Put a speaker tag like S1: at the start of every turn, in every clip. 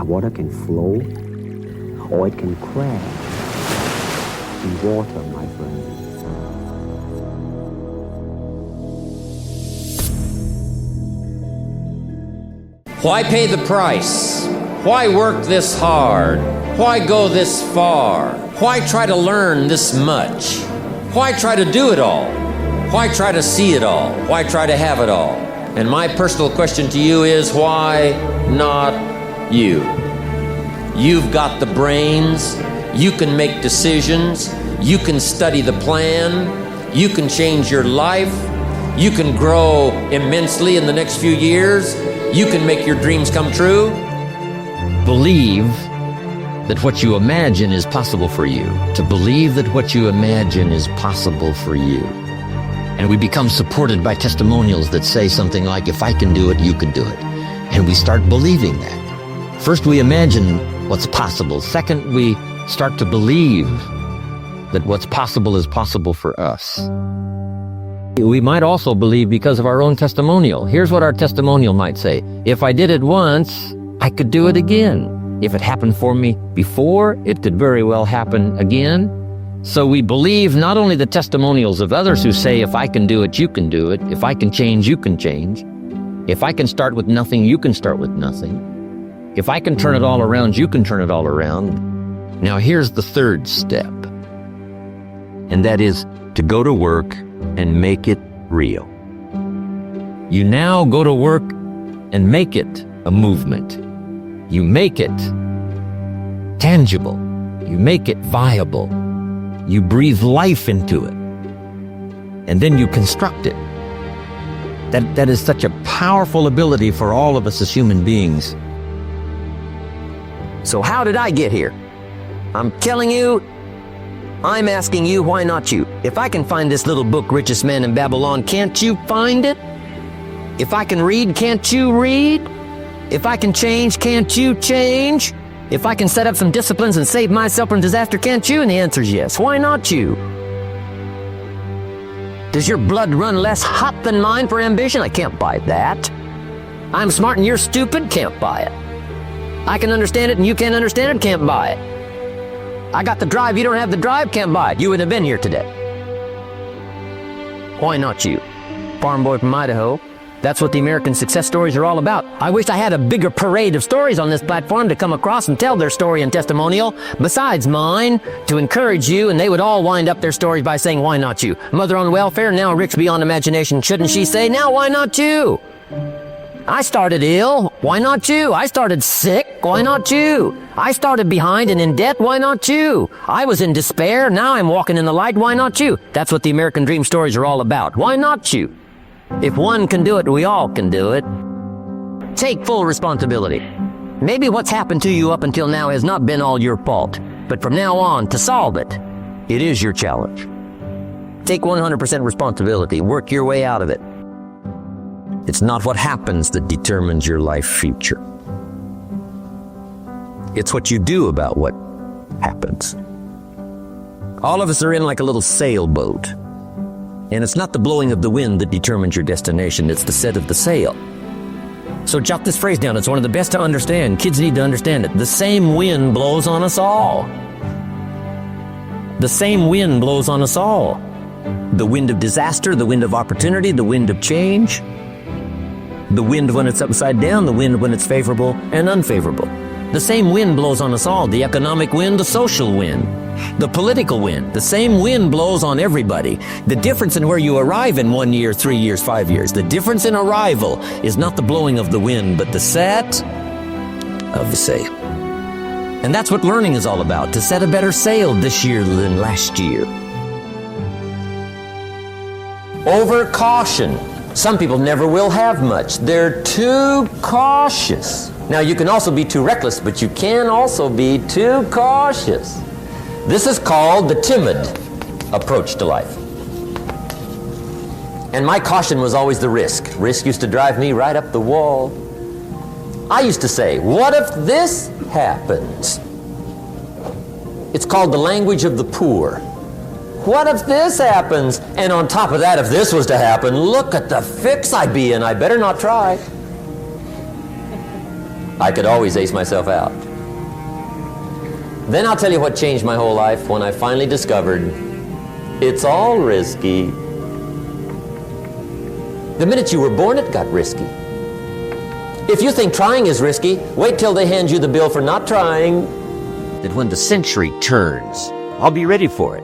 S1: Water can flow or it can crash in water, my friend.
S2: Why pay the price? Why work this hard? Why go this far? Why try to learn this much? Why try to do it all? Why try to see it all? Why try to have it all? And my personal question to you is, why not you? You've got the brains. You can make decisions. You can study the plan. You can change your life. You can grow immensely in the next few years. You can make your dreams come true.
S3: Believe that what you imagine is possible for you. To believe that what you imagine is possible for you. And we become supported by testimonials that say something like, if I can do it, you can do it. And we start believing that. First, we imagine what's possible. Second, we start to believe that what's possible is possible for us. We might also believe because of our own testimonial. Here's what our testimonial might say. If I did it once, I could do it again. If it happened for me before, it could very well happen again. So we believe not only the testimonials of others who say, if I can do it, you can do it. If I can change, you can change. If I can start with nothing, you can start with nothing. If I can turn it all around, you can turn it all around. Now here's the third step. And that is to go to work and make it real. You now go to work and make it a movement. You make it tangible. You make it viable. You breathe life into it. And then you construct it. That is such a powerful ability for all of us as human beings.
S4: So how did I get here? I'm telling you, I'm asking you, why not you? If I can find this little book, Richest Man in Babylon, can't you find it? If I can read, can't you read? If I can change, can't you change? If I can set up some disciplines and save myself from disaster, can't you? And the answer is yes. Why not you? Does your blood run less hot than mine for ambition? I can't buy that. I'm smart and you're stupid? Can't buy it. I can understand it and you can't understand it? Can't buy it. I got the drive, you don't have the drive? Can't buy it. You wouldn't have been here today. Why not you? Farm boy from Idaho. That's what the American success stories are all about. I wish I had a bigger parade of stories on this platform to come across and tell their story and testimonial, besides mine, to encourage you, and they would all wind up their stories by saying, why not you? Mother on welfare, now rich beyond imagination. Shouldn't she say, now why not you? I started ill, why not you? I started sick, why not you? I started behind and in debt, why not you? I was in despair, now I'm walking in the light, why not you? That's what the American dream stories are all about. Why not you? If one can do it, we all can do it. Take full responsibility. Maybe what's happened to you up until now has not been all your fault, but from now on, to solve it, it is your challenge. Take 100% responsibility, work your way out of it. It's not what happens that determines your life future. It's what you do about what happens. All of us are in like a little sailboat. And it's not the blowing of the wind that determines your destination, it's the set of the sail. So jot this phrase down, it's one of the best to understand. Kids need to understand it. The same wind blows on us all. The same wind blows on us all. The wind of disaster, the wind of opportunity, the wind of change. The wind when it's upside down, the wind when it's favorable and unfavorable. The same wind blows on us all. The economic wind, the social wind, the political wind. The same wind blows on everybody. The difference in where you arrive in 1 year, 3 years, 5 years, the difference in arrival is not the blowing of the wind, but the set of the sail. And that's what learning is all about, to set a better sail this year than last year.
S2: Over caution. Some people never will have much. They're too cautious. Now, you can also be too reckless, but you can also be too cautious. This is called the timid approach to life. And my caution was always the risk. Risk used to drive me right up the wall. I used to say, what if this happens? It's called the language of the poor. What if this happens? And on top of that, if this was to happen, look at the fix I'd be in. I better not try. I could always ace myself out. Then I'll tell you what changed my whole life when I finally discovered it's all risky. The minute you were born, it got risky. If you think trying is risky, wait till they hand you the bill for not trying.
S3: That when the century turns, I'll be ready for it.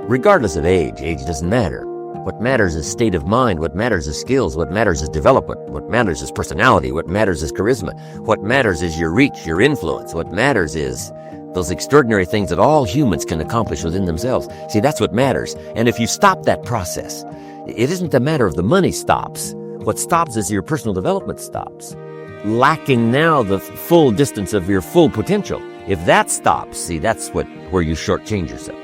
S3: Regardless of age, age doesn't matter. What matters is state of mind. What matters is skills. What matters is development. What matters is personality. What matters is charisma. What matters is your reach, your influence. What matters is those extraordinary things that all humans can accomplish within themselves. See, that's what matters. And if you stop that process, it isn't a matter of the money stops. What stops is your personal development stops. Lacking now the full distance of your full potential. If that stops, see, that's where you shortchange yourself.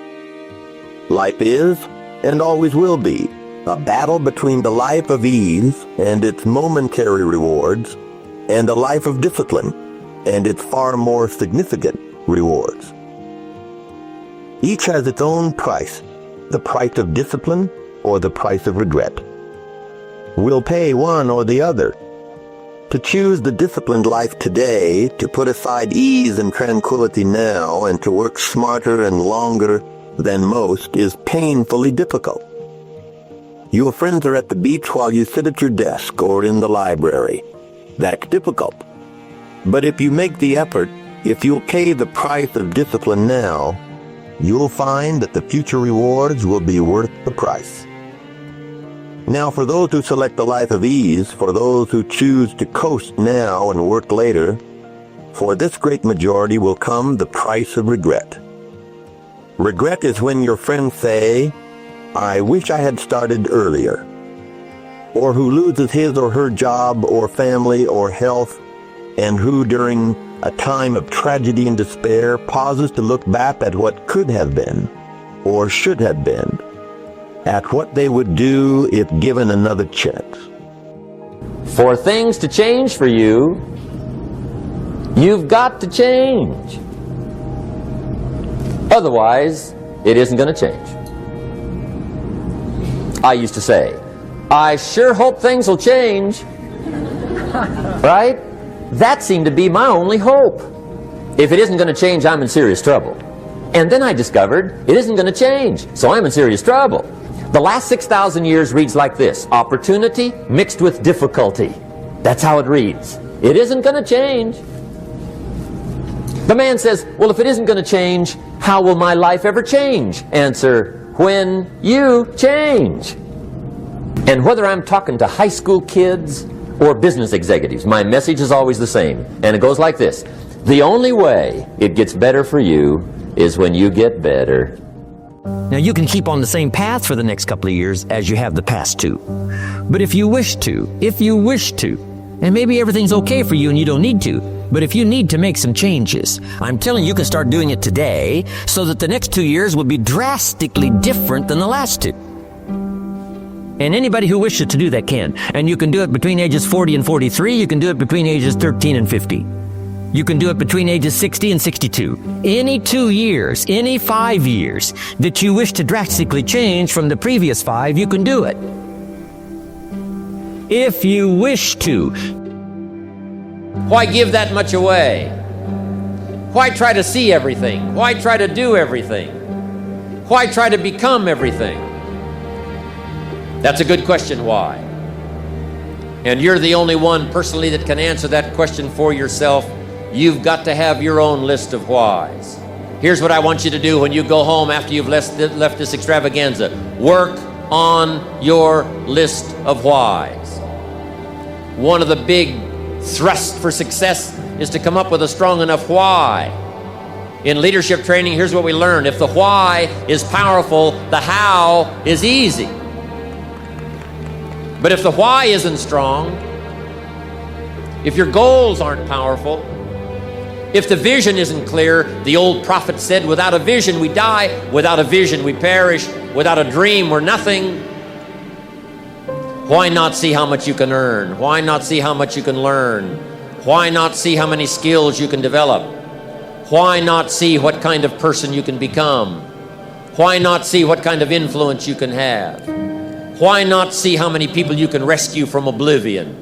S5: Life is, and always will be, a battle between the life of ease and its momentary rewards, and a life of discipline and its far more significant rewards. Each has its own price, the price of discipline or the price of regret. We'll pay one or the other. To choose the disciplined life today, to put aside ease and tranquility now, and to work smarter and longer than most is painfully difficult. Your friends are at the beach while you sit at your desk or in the library. That's difficult. But if you make the effort, if you'll pay the price of discipline now, you'll find that the future rewards will be worth the price. Now, for those who select the life of ease, for those who choose to coast now and work later, for this great majority will come the price of regret. Regret is when your friends say, "I wish I had started earlier," or who loses his or her job or family or health, and who during a time of tragedy and despair pauses to look back at what could have been or should have been, at what they would do if given another chance.
S2: For things to change for you, you've got to change. Otherwise, it isn't going to change. I used to say, I sure hope things will change. Right? That seemed to be my only hope. If it isn't going to change, I'm in serious trouble. And then I discovered it isn't going to change, so I'm in serious trouble. The last 6,000 years reads like this: opportunity mixed with difficulty. That's how it reads. It isn't going to change. The man says, well, if it isn't going to change, how will my life ever change? Answer, when you change. And whether I'm talking to high school kids or business executives, my message is always the same. And it goes like this: the only way it gets better for you is when you get better.
S4: Now, you can keep on the same path for the next couple of years as you have the past two. But if you wish to, and maybe everything's okay for you and you don't need to, but if you need to make some changes, I'm telling you, you can start doing it today so that the next 2 years will be drastically different than the last two. And anybody who wishes to do that can. And you can do it between ages 40 and 43. You can do it between ages 13 and 50. You can do it between ages 60 and 62. Any 2 years, any 5 years that you wish to drastically change from the previous 5, you can do it. If you wish to.
S2: Why give that much away? Why try to see everything? Why try to do everything? Why try to become everything? That's a good question, why? And you're the only one personally that can answer that question for yourself. You've got to have your own list of whys. Here's what I want you to do when you go home after you've left this extravaganza. Work on your list of whys. One of the big thrusts for success is to come up with a strong enough why. In leadership training, here's what we learn. If the why is powerful, the how is easy. But if the why isn't strong, if your goals aren't powerful, if the vision isn't clear, the old prophet said, without a vision we die, without a vision we perish, without a dream we're nothing. Why not see how much you can earn? Why not see how much you can learn? Why not see how many skills you can develop? Why not see what kind of person you can become? Why not see what kind of influence you can have? Why not see how many people you can rescue from oblivion?